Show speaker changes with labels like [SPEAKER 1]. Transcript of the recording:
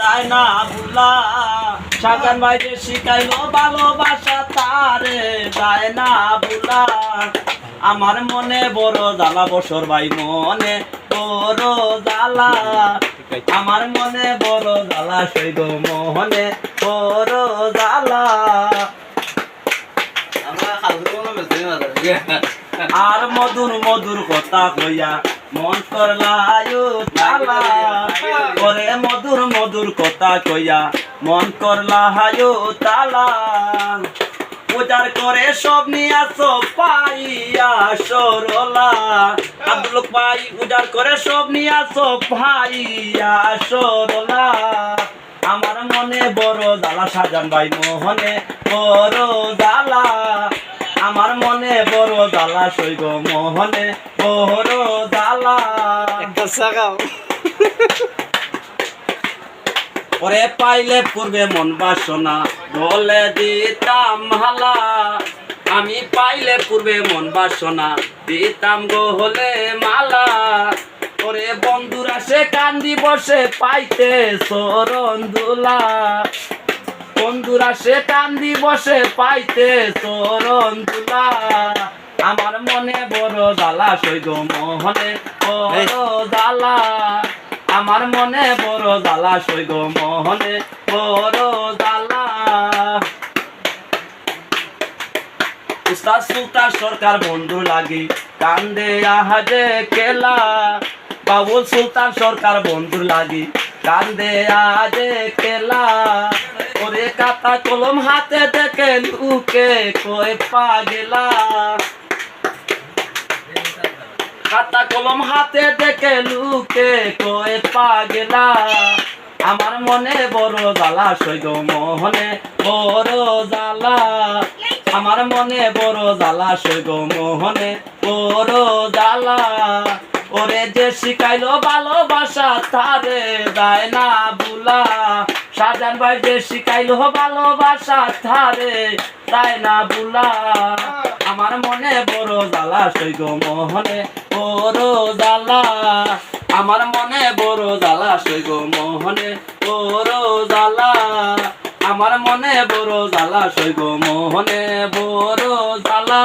[SPEAKER 1] যায় না ভুলা শাহজাহান ভাই যে শিখাইলো ভালোবাসা তারে যায় না ভুলা আমার মনে বড় জ্বালা বসর ভাই মনে বড় জ্বালা আমার মনে বড় জ্বালা সৈগ মোহনে বড় জ্বালা আর মধুর মধুর কথা কইয়া মন করলায়ু তালা করে মধুর মধুর কথা কইয়া মন করলায়ু তালা উজার করে সব নিয়া সব পাইয়া সরলা আব্দুল ভাই উজার করে সব নিয়া সব পাইয়া সরলা আমার মনে বড় জ্বালা শাহজাহান ভাই মোহনে বড় জ্বালা আমার মনে বড় জ্বালা সৈগ মোহনে বড় জ্বালা পরে পাইলে পূর্বে মন বাসনা বলে দিতাম হালা আমি পাইলে পূর্বে মন বাসনা দিতাম গো হলে মালা পরে বন্ধুরা সে কান্দি বসে পাইতে চরণ দুলা বন্ধুরা সে কান্দি বসে পাইতে চরণ দুলা আমার মনে বড় জ্বালা সৈগ মোহনে বড় জ্বালা আমার মনে বড় জ্বালা সৈগ মোহনে বড় জ্বালা উস্তাদ সুলতান সরকার বন্ধু লাগি কান্দে আহাজে কেলা বাবুল সুলতান সরকার বন্ধু লাগি কান্দে আজে কেলা ওরে কাতা কলম হাতে দেখে লুকে কই পাগলা খাতা কলম হাতে দেখে লুকে কই পাগলা আমার মনে বড় জ্বালা সৈগ মোহনে বড় জ্বালা আমার মনে বড় জ্বালা সৈগ মোহনে বড় জ্বালা ওরে যে শিখাইলো ভালোবাসা তারে যায় না ভুলা শাহজাহান ভাই যে শিখাইলো ভালোবাসা তারে যায় না ভুলা আমার মনে বড় জ্বালা সৈগ মোহনে বড় জ্বালা আমার মনে বড় জ্বালা সৈগ মোহনে বড় জ্বালা আমার মনে বড় জ্বালা সৈগ মোহনে বড় জ্বালা